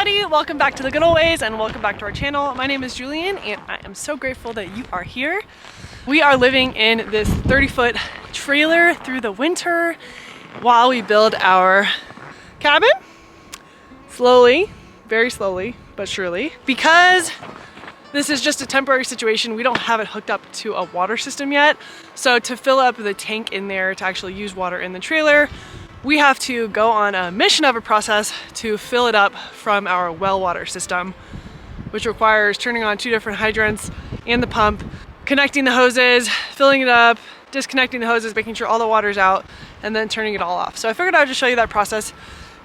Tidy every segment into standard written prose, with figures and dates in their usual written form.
everybody, welcome back to the good old ways and welcome back to our channel. My name is Julian and I am so grateful that you are here. We are living in this 30-foot trailer through the winter while we build our cabin. Slowly, very slowly, but surely. Because this is just a temporary situation, we don't have it hooked up to a water system yet. So to fill up the tank in there to actually use water in the trailer, we have to go on a mission of a process to fill it up from our well water system, which requires turning on 2 different hydrants and the pump, connecting the hoses, filling it up, disconnecting the hoses, making sure all the water's out, and then turning it all off. So I figured I'd just show you that process.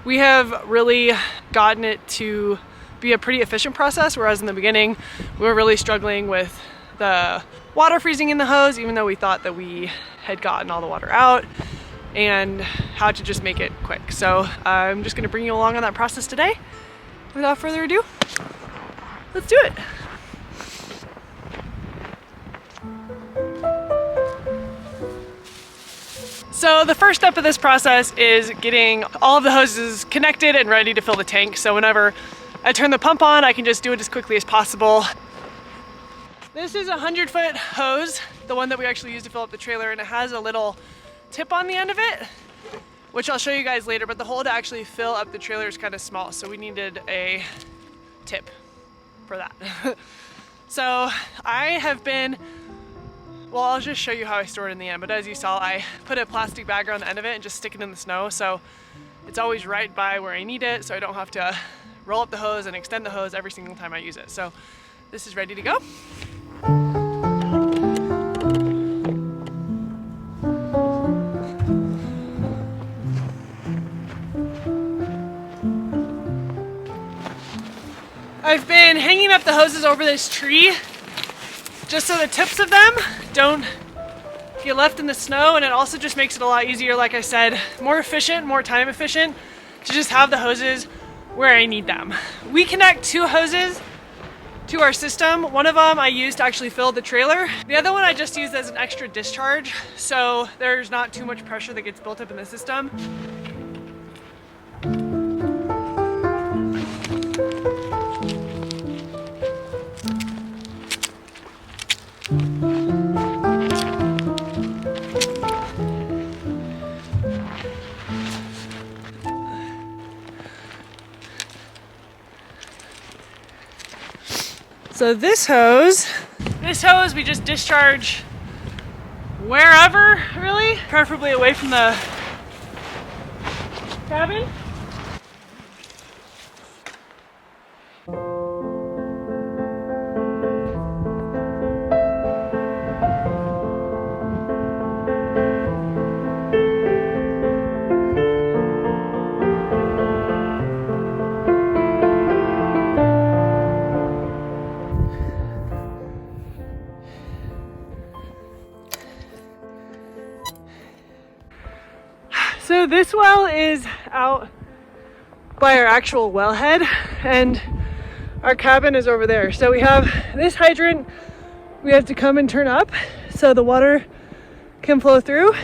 We have really gotten it to be a pretty efficient process, whereas in the beginning, we were really struggling with the water freezing in the hose, even though we thought that we had gotten all the water out, and how to just make it quick. So I'm just gonna bring you along on that process today. Without further ado, let's do it. So the first step of this process is getting all of the hoses connected and ready to fill the tank. So whenever I turn the pump on, I can just do it as quickly as possible. This is a 100-foot hose, the one that we actually use to fill up the trailer, and it has a little tip on the end of it, which I'll show you guys later, but the hole to actually fill up the trailer is kind of small, so we needed a tip for that. So I have been, well, I'll just show you how I store it in the end, but as you saw, I put a plastic bag around the end of it and just stick it in the snow, so it's always right by where I need it, so I don't have to roll up the hose and extend the hose every single time I use it. So this is ready to go. I've been hanging up the hoses over this tree just so the tips of them don't get left in the snow, and it also just makes it a lot easier, like I said, more efficient, more time efficient to just have the hoses where I need them. We connect 2 hoses to our system. One of them I use to actually fill the trailer. The other one I just use as an extra discharge, so there's not too much pressure that gets built up in the system. So this hose we just discharge wherever, really, preferably away from the cabin. So this well is out by our actual wellhead and our cabin is over there. So we have this hydrant we have to come and turn up so the water can flow through.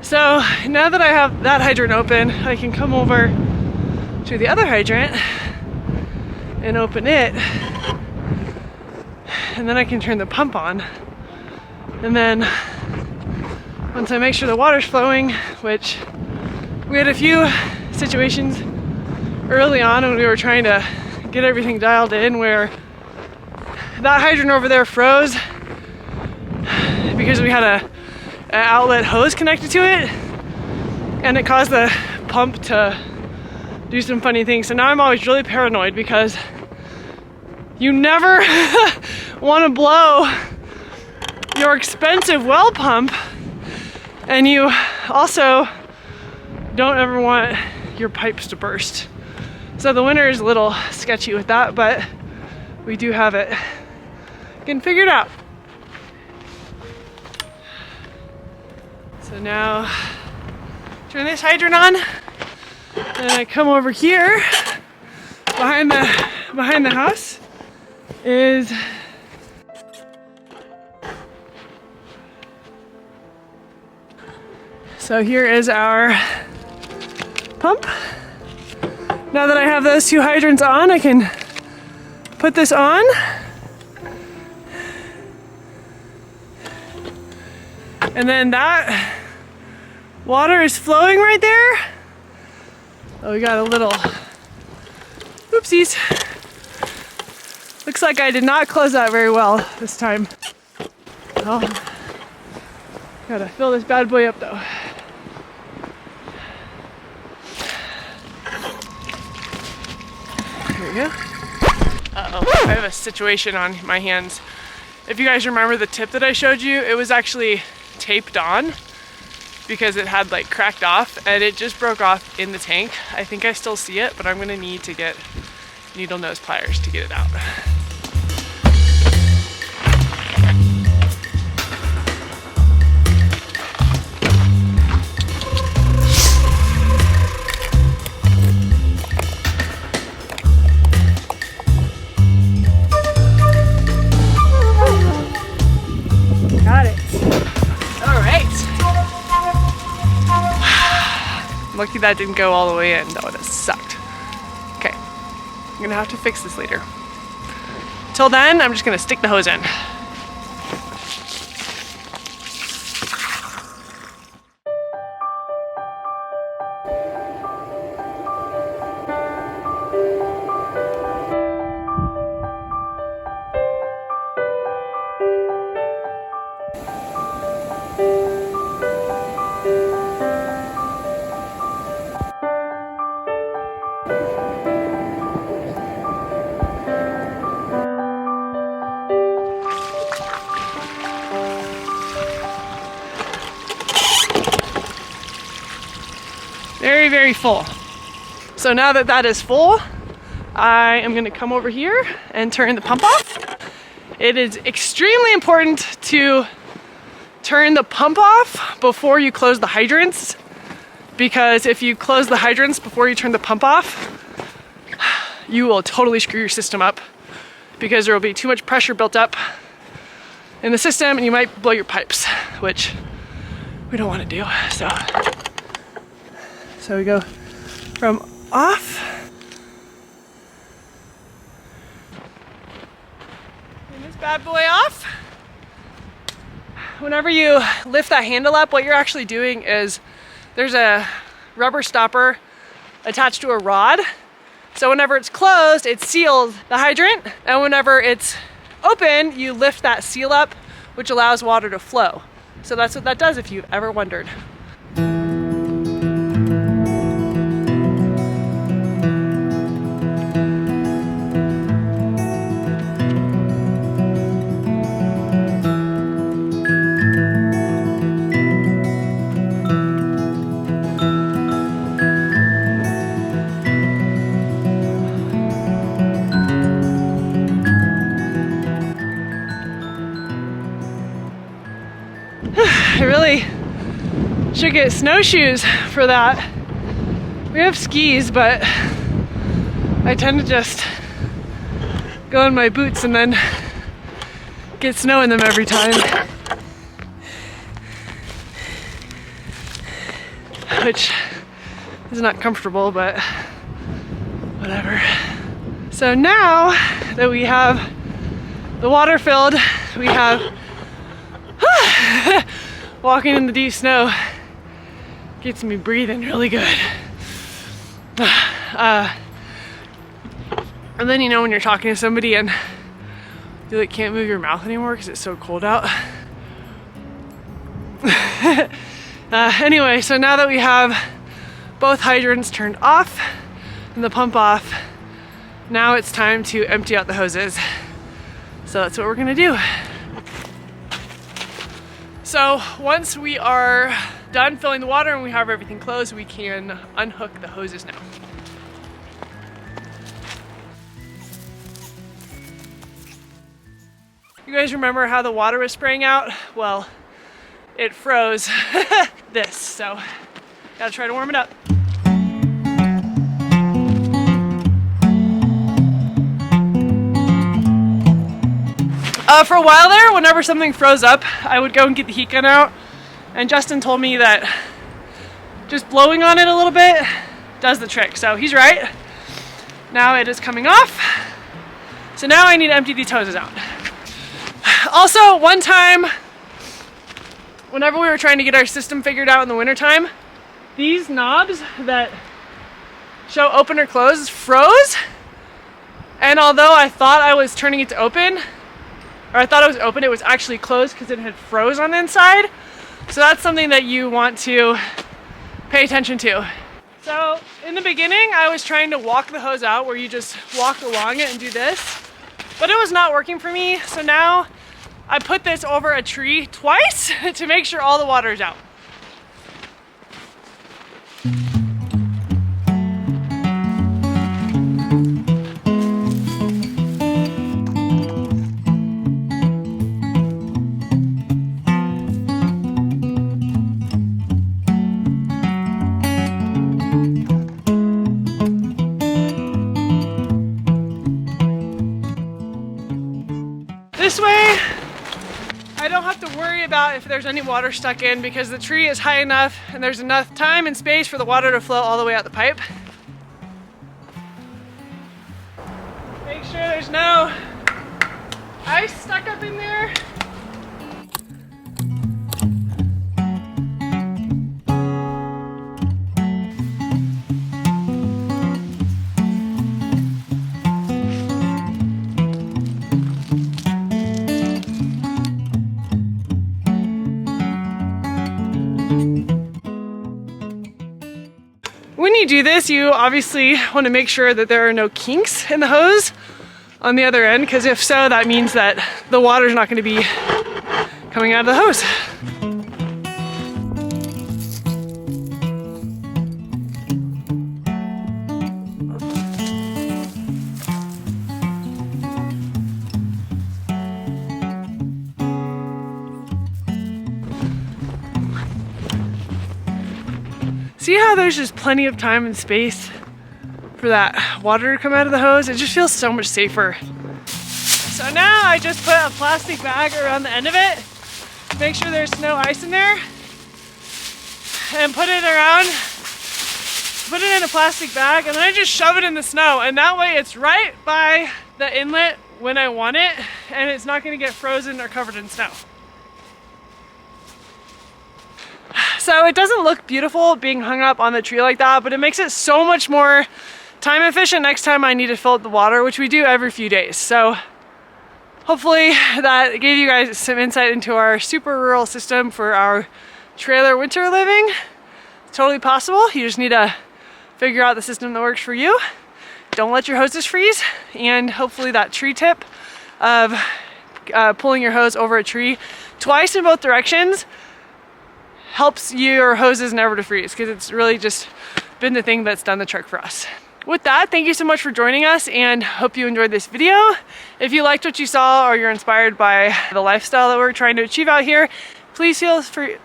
So now that I have that hydrant open, I can come over to the other hydrant and open it, and then I can turn the pump on, and then once I make sure the water's flowing, which we had a few situations early on when we were trying to get everything dialed in where that hydrant over there froze because we had an outlet hose connected to it, and it caused the pump to do some funny things. So now I'm always really paranoid because you never want to blow your expensive well pump, and you also don't ever want your pipes to burst. So the winter is a little sketchy with that, but we do have it getting figured out. So now turn this hydrant on. And I come over here behind the house is So here is our pump. Now that I have those two hydrants on, I can put this on. And then that water is flowing right there. Oh, we got a little oopsies. Looks like I did not close that very well this time. Oh, gotta fill this bad boy up though. There we go. Uh-oh, I have a situation on my hands. If you guys remember the tip that I showed you, it was actually taped on because it had like cracked off and it just broke off in the tank. I think I still see it, but I'm gonna need to get needle nose pliers to get it out. Got it. All right. Lucky that didn't go all the way in. That would have sucked. Okay. I'm gonna have to fix this later. Till then, I'm just gonna stick the hose in. Very, very full. So now that that is full, I am gonna come over here and turn the pump off. It is extremely important to turn the pump off before you close the hydrants, because if you close the hydrants before you turn the pump off, you will totally screw your system up because there will be too much pressure built up in the system and you might blow your pipes, which we don't want to do. So we go from off. Turn this bad boy off. Whenever you lift that handle up, what you're actually doing is there's a rubber stopper attached to a rod. So whenever it's closed, it seals the hydrant. And whenever it's open, you lift that seal up, which allows water to flow. So that's what that does if you've ever wondered. I really should get snowshoes for that. We have skis, but I tend to just go in my boots and then get snow in them every time. Which is not comfortable, but whatever. So now that we have the water filled, we have walking in the deep snow gets me breathing really good. And then, you know, when you're talking to somebody and you like can't move your mouth anymore because it's so cold out. Anyway, so now that we have both hydrants turned off and the pump off, now it's time to empty out the hoses. So that's what we're gonna do. So once we are done filling the water and we have everything closed, we can unhook the hoses now. You guys remember how the water was spraying out? Well, it froze this, so gotta try to warm it up. For a while there, whenever something froze up, I would go and get the heat gun out. And Justin told me that just blowing on it a little bit does the trick. So he's right. Now it is coming off. So now I need to empty these hoses out. Also, one time, whenever we were trying to get our system figured out in the wintertime, these knobs that show open or close froze. And although I thought I was turning it to open, or I thought it was open, it was actually closed because it had froze on the inside. So that's something that you want to pay attention to. So in the beginning, I was trying to walk the hose out where you just walk along it and do this, but it was not working for me. So now I put this over a tree twice to make sure all the water is out. This way, I don't have to worry about if there's any water stuck in because the tree is high enough and there's enough time and space for the water to flow all the way out the pipe. Make sure there's no ice stuck up in there. When you do this, you obviously want to make sure that there are no kinks in the hose on the other end, because if so, that means that the water's not going to be coming out of the hose. See how there's just plenty of time and space for that water to come out of the hose? It just feels so much safer. So now I just put a plastic bag around the end of it, make sure there's no ice in there, and put it in a plastic bag, and then I just shove it in the snow, and that way it's right by the inlet when I want it, and it's not gonna get frozen or covered in snow. So it doesn't look beautiful being hung up on the tree like that, but it makes it so much more time efficient next time I need to fill up the water, which we do every few days. So hopefully that gave you guys some insight into our super rural system for our trailer winter living. It's totally possible. You just need to figure out the system that works for you. Don't let your hoses freeze, and hopefully that tree tip of pulling your hose over a tree twice in both directions helps your hoses never to freeze, because it's really just been the thing that's done the trick for us. With that, thank you so much for joining us, and hope you enjoyed this video. If you liked what you saw or you're inspired by the lifestyle that we're trying to achieve out here, please feel free.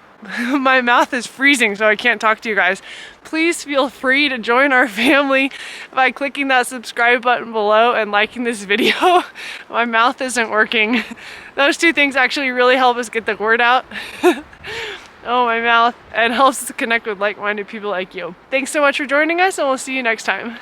My mouth is freezing, so I can't talk to you guys. Please feel free to join our family by clicking that subscribe button below and liking this video. My mouth isn't working. Those two things actually really help us get the word out. Oh, my mouth, and helps us to connect with like-minded people like you. Thanks so much for joining us, and we'll see you next time.